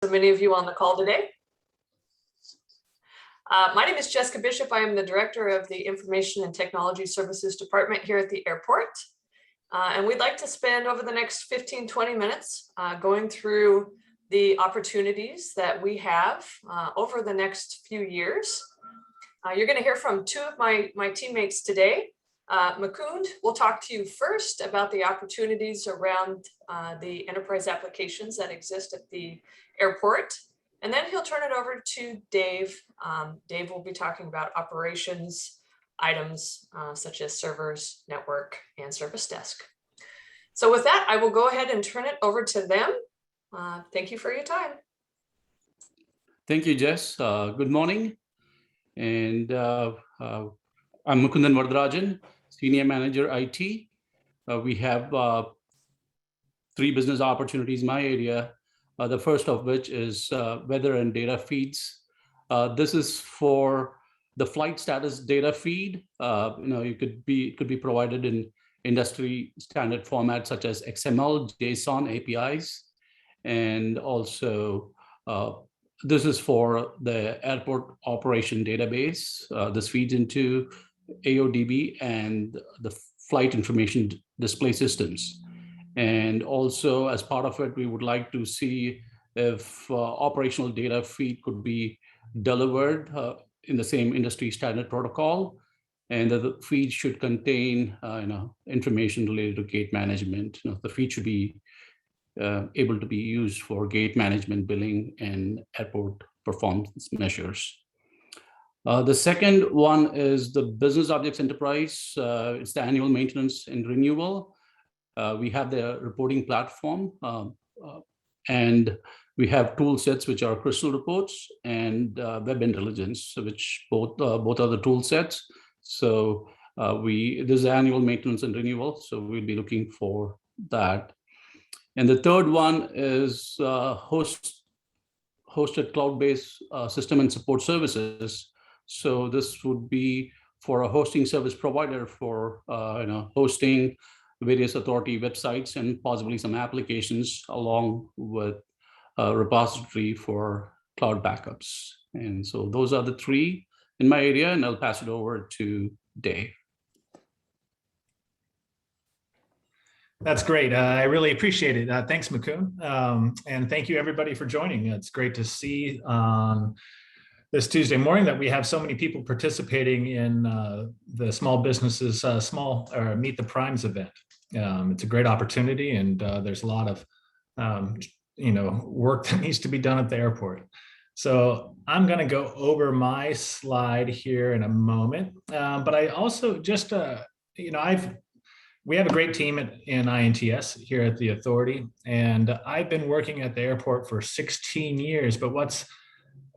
So many of you on the call today. My name is Jessica Bishop. I am the Director of the Information and Technology Services Department here at the airport. And we'd like to spend over the next 15-20 minutes going through the opportunities that we have over the next few years. You're going to hear from two of my teammates today. Mukund will talk to you first about the opportunities around the enterprise applications that exist at the airport. And then he'll turn it over to Dave. Dave will be talking about operations items such as servers, network, and service desk. So with that, I will go ahead and turn it over to them. Thank you for your time. Thank you, Jess. Good morning. And I'm Mukundan Vardarajan, Senior Manager IT. We have 3 business opportunities in my area. The first of which is weather and data feeds. This is for the flight status data feed. It could be provided in industry standard formats such as XML, JSON APIs, and also this is for the airport operation database. This feeds into AODB and the flight information display systems. And also, as part of it, we would like to see if operational data feed could be delivered in the same industry standard protocol, and that the feed should contain information related to gate management. The feed should be able to be used for gate management, billing, and airport performance measures. The second one is the Business Objects Enterprise. It's the annual maintenance and renewal. We have the reporting platform, and we have tool sets which are Crystal Reports and Web Intelligence, which both are the tool sets. So this is annual maintenance and renewal, so we'll be looking for that. And the third one is hosted cloud-based system and support services. So this would be for a hosting service provider for hosting various authority websites and possibly some applications, along with a repository for cloud backups. And so those are the 3 in my area, and I'll pass it over to Dave. That's great. I really appreciate it. Thanks, Mukund. And thank you, everybody, for joining. It's great to see on this Tuesday morning that we have so many people participating in the Small Businesses Meet the Primes event. It's a great opportunity, and there's a lot of work that needs to be done at the airport. So I'm going to go over my slide here in a moment, but I also just we have a great team in INTS here at the authority, and I've been working at the airport for 16 years. But what's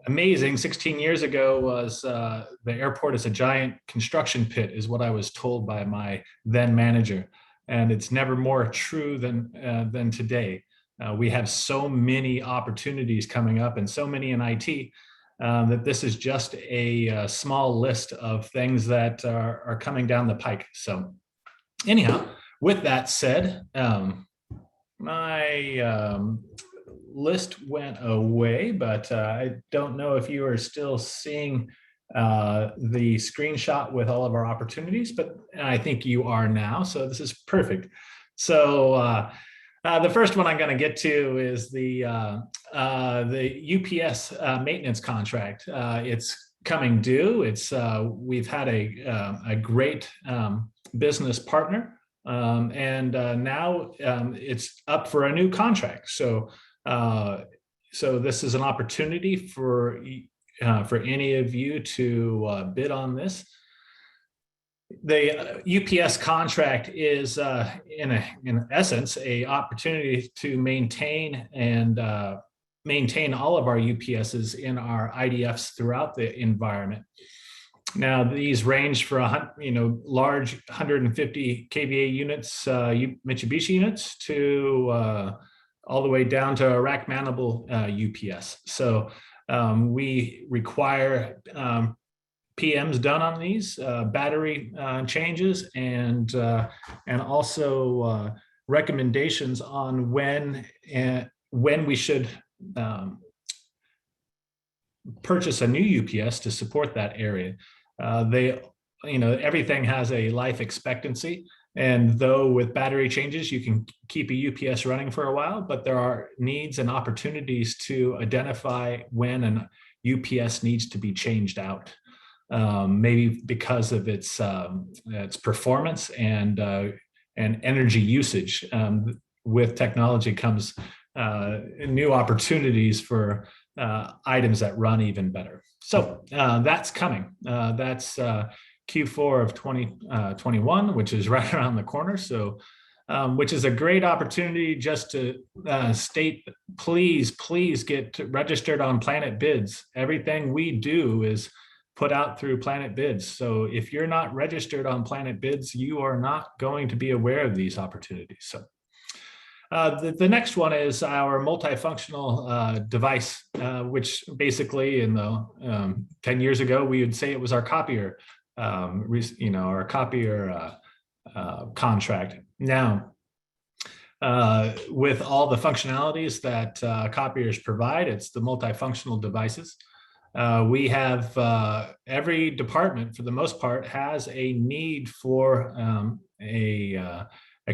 amazing, 16 years ago was the airport is a giant construction pit, is what I was told by my then manager. And it's never more true than today. We have so many opportunities coming up and so many in IT that this is just a small list of things that are coming down the pike. So anyhow, with that said, my list went away, but I don't know if you are still seeing the screenshot with all of our opportunities, but I think you are now, so this is perfect. So the first one I'm going to get to is the UPS maintenance contract. It's coming due. We've had a great business partner, and now it's up for a new contract. So this is an opportunity for any of you to bid on this. The UPS contract is, in essence, an opportunity to maintain all of our UPSs in our IDFs throughout the environment. Now, these range for large 150 kVA units, Mitsubishi units, to all the way down to a rack mountable UPS. So we require PMs done on these, battery changes, and also recommendations on when we should purchase a new UPS to support that area. Everything has a life expectancy. And though with battery changes, you can keep a UPS running for a while, but there are needs and opportunities to identify when an UPS needs to be changed out. Maybe because of its performance and energy usage. With technology comes new opportunities for items that run even better. So that's coming. That's Q4 of 2021, which is right around the corner. So, which is a great opportunity just to state, please get registered on Planet Bids. Everything we do is put out through Planet Bids. So if you're not registered on Planet Bids, you are not going to be aware of these opportunities. So the next one is our multifunctional device, which basically in the 10 years ago, we would say it was our copier, our copier contract. Now, with all the functionalities that copiers provide, it's the multifunctional devices. We have every department, for the most part, has a need for a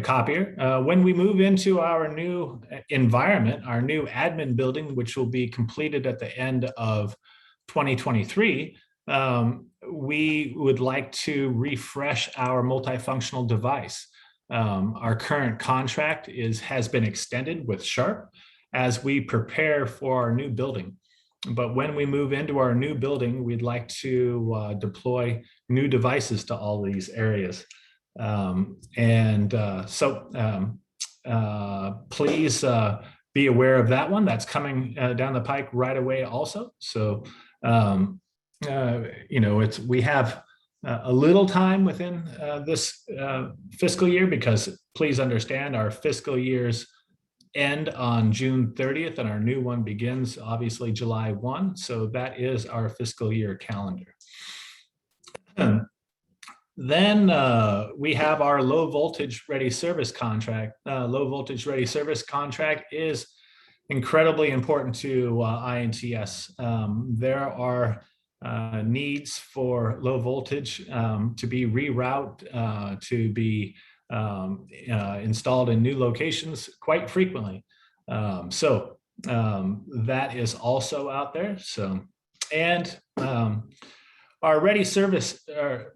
copier. When we move into our new environment, our new admin building, which will be completed at the end of 2023, we would like to refresh our multifunctional device. Our current contract has been extended with Sharp as we prepare for our new building. But when we move into our new building, we'd like to deploy new devices to all these areas. Please be aware of that one. That's coming down the pike right away also. So, we have a little time within this fiscal year, because please understand our fiscal years end on June 30th and our new one begins obviously July 1. So that is our fiscal year calendar. Then we have our low voltage ready service contract. Low voltage ready service contract is incredibly important to INTS. There are needs for low voltage to be rerouted, to be installed in new locations quite frequently. That is also out there. So, and our ready service,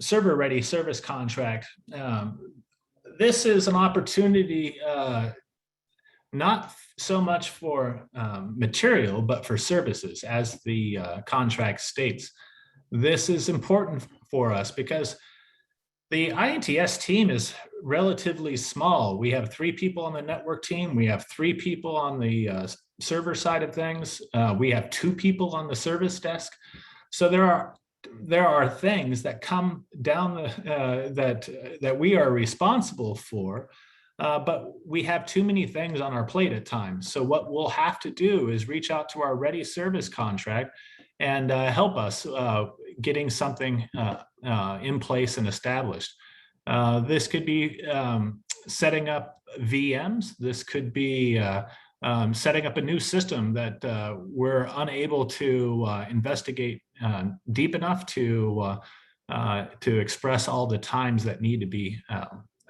server ready service contract. This is an opportunity not so much for material, but for services, as the contract states. This is important for us because the INTS team is relatively small. We have 3 people on the network team. We have 3 people on the server side of things. We have 2 people on the service desk. So there are things that come down that we are responsible for, but we have too many things on our plate at times. So what we'll have to do is reach out to our ready service contract and help us getting something in place and established. This could be setting up VMs. This could be setting up a new system that we're unable to investigate deep enough to express all the times that need to be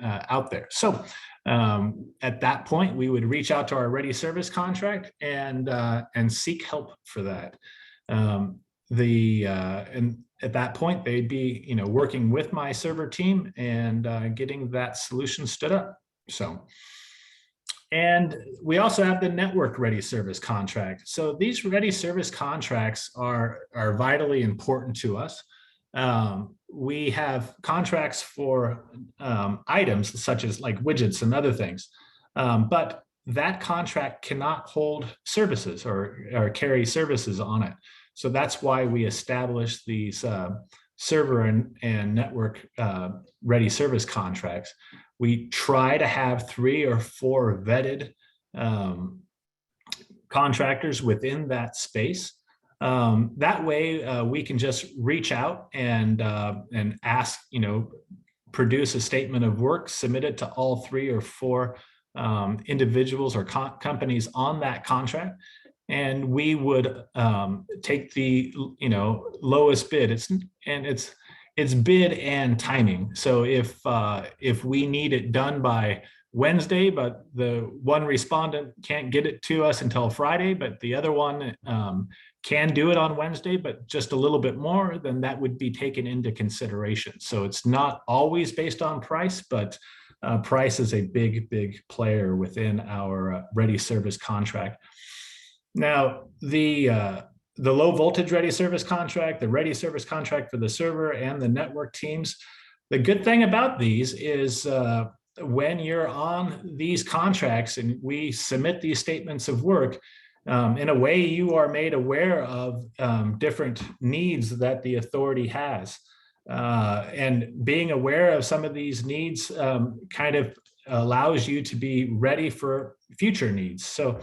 out there. So at that point, we would reach out to our ready service contract and seek help for that. And at that point, they'd be working with my server team and getting that solution stood up. So. And we also have the network ready service contract. So these ready service contracts are vitally important to us. We have contracts for items such as like widgets and other things, but that contract cannot hold services or carry services on it. So that's why we established these server and network ready service contracts. We try to have 3 or 4 vetted contractors within that space. That way we can just reach out and ask, produce a statement of work, submit it to all 3 or 4 individuals or companies on that contract. and we would take the lowest bid. It's bid and timing. So if we need it done by Wednesday, but the one respondent can't get it to us until Friday, but the other one can do it on Wednesday, but just a little bit more, then that would be taken into consideration. So it's not always based on price, but price is a big player within our ready service contract. Now, the low voltage ready service contract, the ready service contract for the server and the network teams, the good thing about these is when you're on these contracts and we submit these statements of work, in a way you are made aware of different needs that the authority has. And being aware of some of these needs kind of allows you to be ready for future needs. So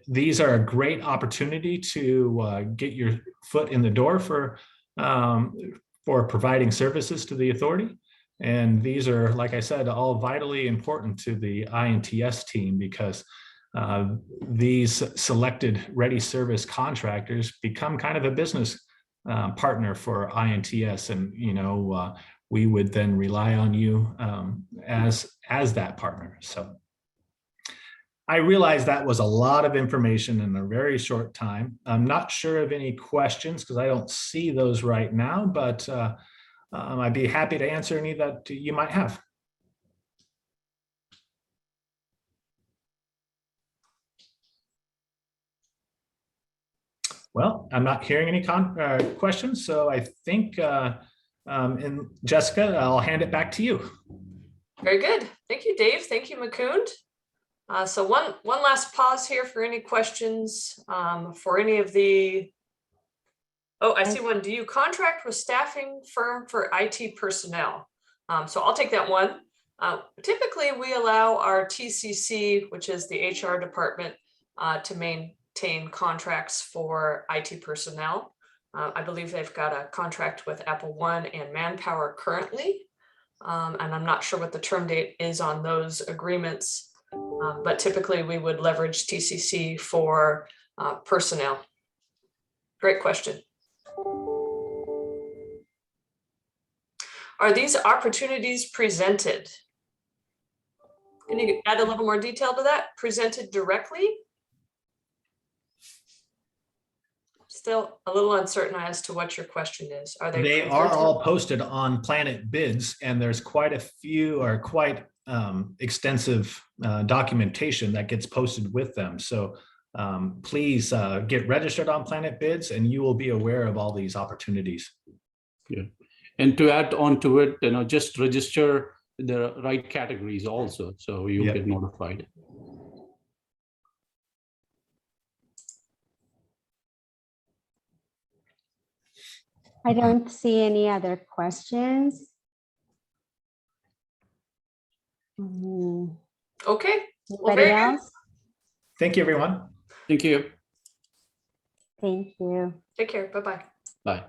these are a great opportunity to get your foot in the door for providing services to the authority. And these are, like I said, all vitally important to the INTS team, because these selected ready service contractors become kind of a business partner for INTS, and we would then rely on you as that partner. So I realize that was a lot of information in a very short time. I'm not sure of any questions because I don't see those right now, but I'd be happy to answer any that you might have. Well, I'm not hearing any questions, so I think, and Jessica, I'll hand it back to you. Very good. Thank you, Dave. Thank you, Mukund. So one last pause here for any questions for any of the. Oh, I see one. Do you contract with staffing firm for IT personnel? So I'll take that one. Typically, we allow our TCC, which is the HR department, to maintain contracts for IT personnel. I believe they've got a contract with Apple One and Manpower currently, and I'm not sure what the term date is on those agreements, but typically we would leverage TCC for personnel. Great question. Are these opportunities presented? Can you add a little more detail to that? Presented directly? Still a little uncertain as to what your question is. Are They are all posted on Planet Bids, and there's quite a few, or quite extensive documentation that gets posted with them. So please get registered on Planet Bids, and you will be aware of all these opportunities. Yeah. And to add on to it, just register the right categories also, so you get notified. I don't see any other questions. Okay. Well, Anybody else? Thank you, everyone. Thank you. Thank you. Take care. Bye-bye. Bye.